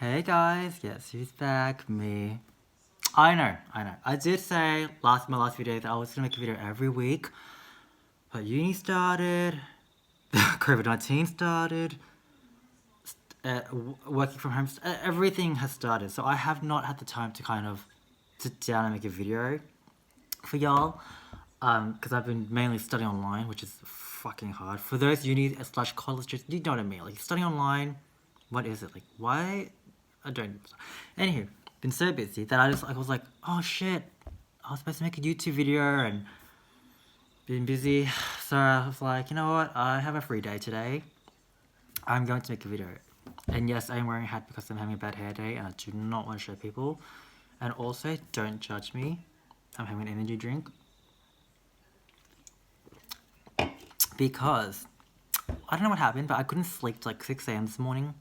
Hey guys, yes, who's back? Me. I know. I did say my last video that I was gonna make a video every week, but uni started, COVID-19 started, working from home, everything has started. So I have not had the time to kind of sit down and make a video for y'all, because I've been mainly studying online, which is fucking hard. For those uni slash college, you know what I mean? Like studying online, what is it like? Why? I don't. Anywho, been so busy that I was like, oh shit, I was supposed to make a YouTube video and been busy. So I was like, you know what? I have a free day today. I'm going to make a video. And yes, I'm wearing a hat because I'm having a bad hair day and I do not want to show people. And also, don't judge me. I'm having an energy drink. Because I don't know what happened, but I couldn't sleep till like 6 a.m. this morning.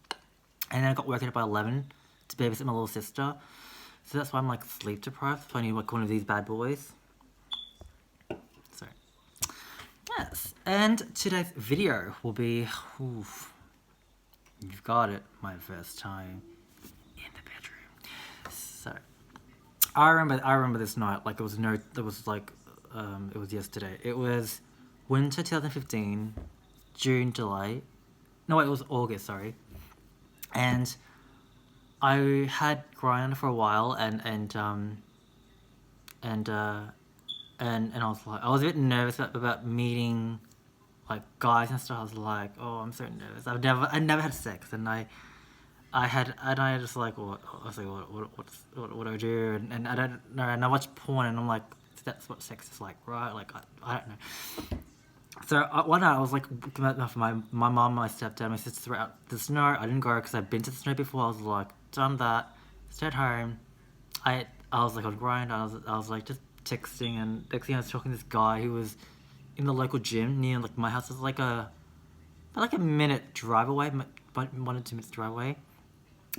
And then I got woken up by 11 to babysit my little sister. So that's why I'm like sleep deprived. So I need like one of these bad boys. So, yes. And today's video will be, you've got it, my first time in the bedroom. So, I remember this night, like it was yesterday. It was winter 2015, June, July. No, wait, it was August, sorry. And I had grind for a while, and I was like, I was a bit nervous about meeting like guys and stuff. I was like, oh, I'm so nervous. I never had sex, and I just like, I was like, what do I do? And I don't know. And I watch porn, and I'm like, that's what sex is like, right? Like I don't know. So one night I was like, my mom, my stepdad, my sister were out the snow. I didn't go because I've been to the snow before. I was like, done that, stayed home. I was like on grind. I was like just texting, and next thing I was talking to this guy who was in the local gym near like my house. It's like a minute drive away, but 1 or 2 minutes drive away.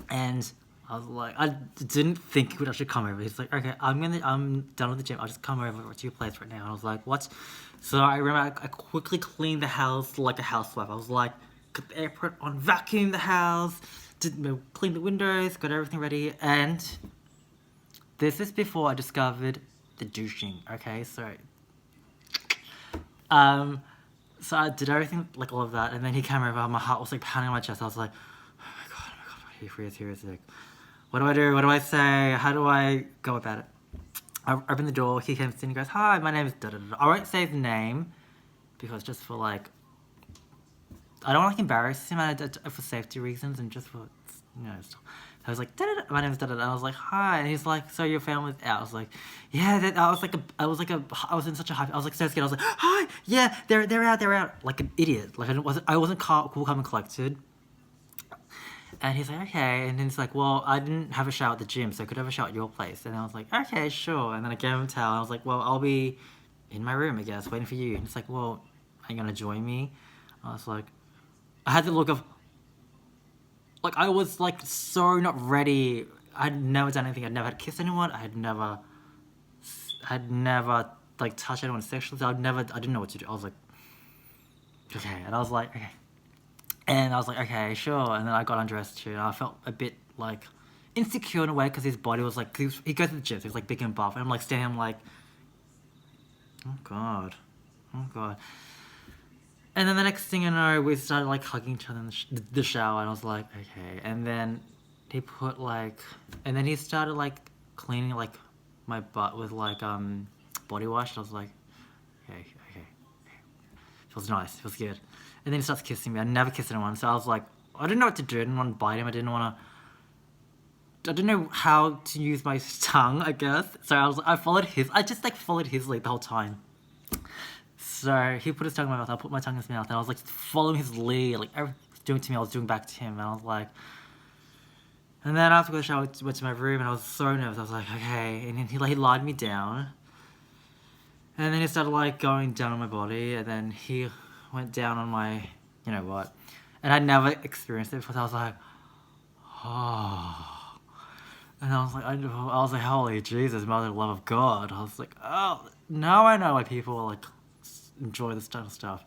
And I was like, I didn't think he would actually come over. He's like, okay, I'm done with the gym. I'll just come over to your place right now. And I was like, what? So I remember I quickly cleaned the house like a housewife. I was like, got the apron on, vacuum the house, clean the windows, got everything ready. And this is before I discovered the douching. Okay, um, so I did everything like all of that, and then he came over. My heart was like pounding on my chest. I was like, oh my god, here is like, what do I do? What do I say? How do I go about it? I opened the door. He comes in. He goes, "Hi, my name is da da da." I won't say his name because just for like, I don't want to embarrass him for safety reasons and just for stuff. I was like, da da da. My name is da da da. I was like, "Hi," and he's like, "So your family's out?" I was like, "Yeah." I was in such a hype. I was like so scared. I was like, "Hi, yeah, they're out," like an idiot. Like I wasn't cool, calm, and collected. And he's like, okay. And then he's like, well, I didn't have a shower at the gym, so I could have a shower at your place. And I was like, okay, sure. And then I gave him a towel. And I was like, well, I'll be in my room, I guess, waiting for you. And he's like, well, are you going to join me? I was like, I had the look of, like, I was, like, so not ready. I'd never done anything. I'd never had kissed anyone. I'd never, like, touched anyone sexually. So I didn't know what to do. I was like, okay. And I was like, okay. And I was like, okay, sure. And then I got undressed too. And I felt a bit like insecure in a way because his body was like, he goes to the gym, so he's like big and buff. And I'm like standing, I'm like, oh god, oh god. And then the next thing I know, we started like hugging each other in the shower. And I was like, okay. And then he put like, and then he started like cleaning like my butt with like body wash. And I was like, okay. Feels nice, feels good. And then he starts kissing me. I never kissed anyone, so I was like, I didn't know what to do. I didn't want to bite him. I didn't know how to use my tongue, I guess. So I just like followed his lead the whole time. So he put his tongue in my mouth, I put my tongue in his mouth, and I was like following his lead. Like everything he was doing to me, I was doing back to him. And I was like, and then after the shower, I went to my room, and I was so nervous. I was like, okay. And then he lied me down. And then he started like going down on my body, and then he went down on my, you know what. And I'd never experienced it before, so I was like, oh. And I was like, holy Jesus, mother love of God. I was like, oh, now I know why people like enjoy this kind of stuff.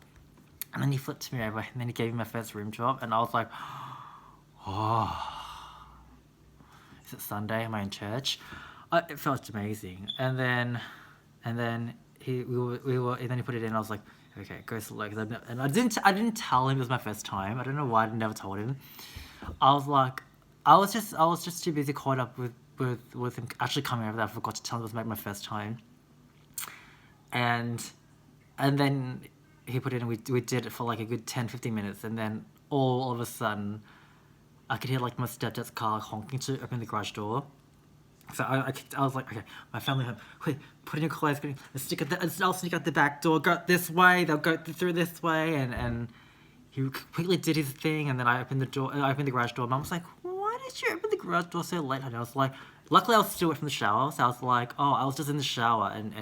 And then he flipped me over, and then he gave me my first room job, and I was like, oh. is it Sunday? Am I in church? It felt amazing. And then and then he put it in. I was like, okay, go slow. And I didn't tell him it was my first time. I don't know why I never told him. I was like, I was just too busy caught up with him actually coming over that I forgot to tell him it was my first time. And then he put it in, and we did it for like a good 10-15 minutes, and then all of a sudden I could hear like my stepdad's car honking to open the garage door. So I was like, okay, my family home, quick, put in your clothes, I'll sneak out the back door, go this way, they'll go through this way, and he quickly did his thing, and then I opened the garage door. Mum was like, why did you open the garage door so late? And I was like, luckily I was still away from the shower, so I was like, oh, I was just in the shower, and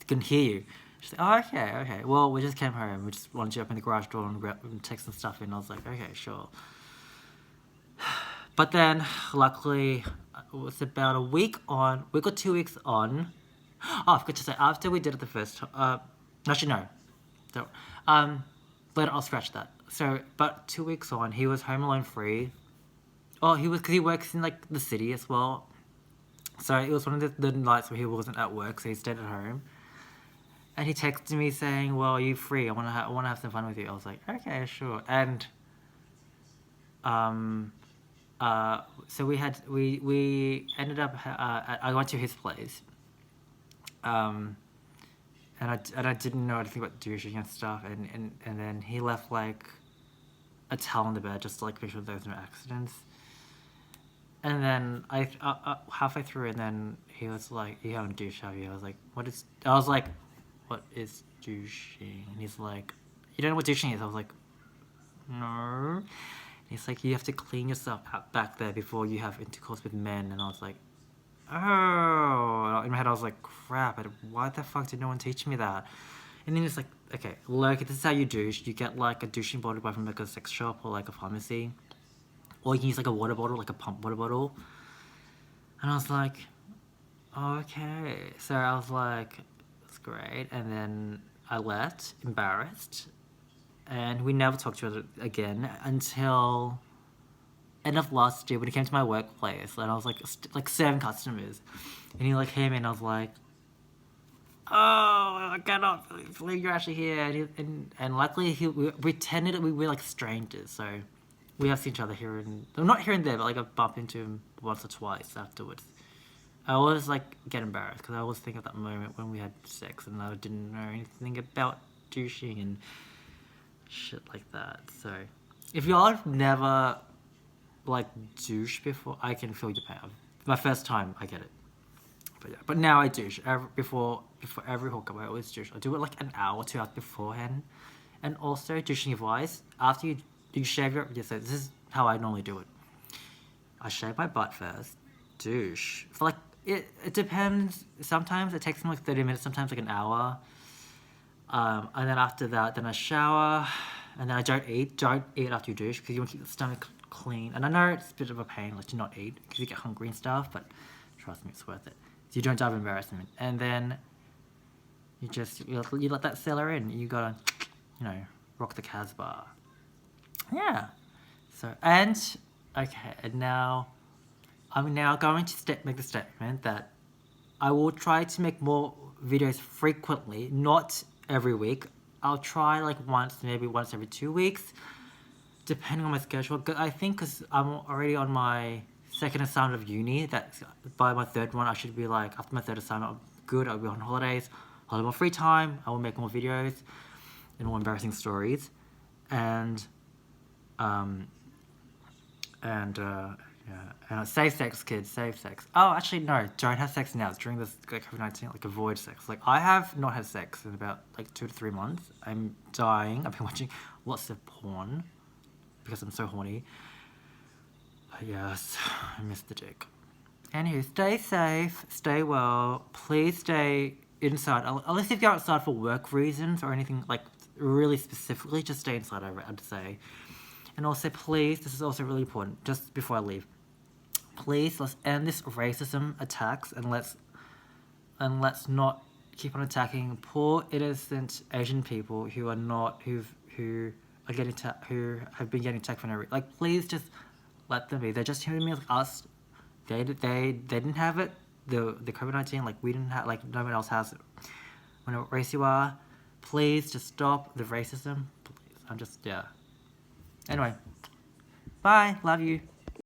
couldn't hear you. She's like, oh, okay, well, we just came home, we just wanted you to open the garage door and take some stuff in. I was like, okay, sure. But then, luckily, it was about a week or 2 weeks on. Oh, I forgot to say, after we did it the first time, actually, no. So, later, I'll scratch that. So, but 2 weeks on, he was home alone free. Oh, because he works in, like, the city as well. So, it was one of the nights where he wasn't at work, so he stayed at home. And he texted me saying, well, are you free? I want to have some fun with you. I was like, okay, sure. And, so we ended up, I went to his place, and I didn't know anything about douching and stuff, and then he left like a towel on the bed just to like make sure there was no accidents. And then I halfway through, and then he was like, "You haven't douche, have you?" I was like, "What is?" I was like, "What is douching?" And he's like, "You don't know what douching is?" I was like, "No." He's like, you have to clean yourself out back there before you have intercourse with men. And I was like, oh. In my head, I was like, crap, why the fuck did no one teach me that? And then it's like, okay, look, this is how you douche. You get like a douching bottle from like a sex shop or like a pharmacy. Or you can use like a water bottle, like a pump water bottle. And I was like, oh, okay. So I was like, that's great. And then I left, embarrassed. And we never talked to each other again until end of last year when he came to my workplace, and I was like 7 customers, and he like came in. I was like, oh, I cannot believe you're actually here. And luckily we pretended that we were like strangers, so we have seen each other here and not here and there, but like I bumped into him once or twice afterwards. I always like get embarrassed because I always think of that moment when we had sex and I didn't know anything about douching and shit like that. So if y'all have never like douche before, I can feel your pain. My first time, I get it. But yeah, but now I douche before every hookup. I always douche. I do it like an hour or 2 hours beforehand. And also douching your voice after you shave your. Yeah, so this is how I normally do it. I shave my butt first, douche for like it depends. Sometimes it takes me like 30 minutes. Sometimes like an hour. And then after that, then I shower, and then I don't eat. Don't eat after you douche because you want to keep the stomach clean. And I know it's a bit of a pain, like to not eat because you get hungry and stuff, but trust me, it's worth it. So you don't die of embarrassment. And then you let that settle in. You gotta, rock the Casbah. Yeah. So okay, and now I'm now going to make the statement that I will try to make more videos frequently, not every week. I'll try like maybe once every 2 weeks, depending on my schedule. I think because I'm already on my second assignment of uni, that by my third one, I should be like, after my third assignment, I'm good, I'll be on holidays, I'll have more free time, I will make more videos and more embarrassing stories. And safe sex, kids, safe sex. Oh, actually, no, don't have sex now. It's during this COVID-19, like avoid sex. Like I have not had sex in about like 2 to 3 months. I'm dying. I've been watching lots of porn because I'm so horny. Yes, I miss the dick. Anywho, stay safe, stay well. Please stay inside. Unless if you're outside for work reasons or anything like really specifically, just stay inside, I'd say. And also, please, this is also really important, just before I leave, please, let's end this racism attacks and let's not keep on attacking poor innocent Asian people who have been getting attacked for no reason. Like, please just let them be. They're just human beings like us. They didn't have it. The COVID-19, like we didn't have, like no one else has it. Whatever race you are, please just stop the racism. Please, I'm just, yeah. Anyway, bye. Love you.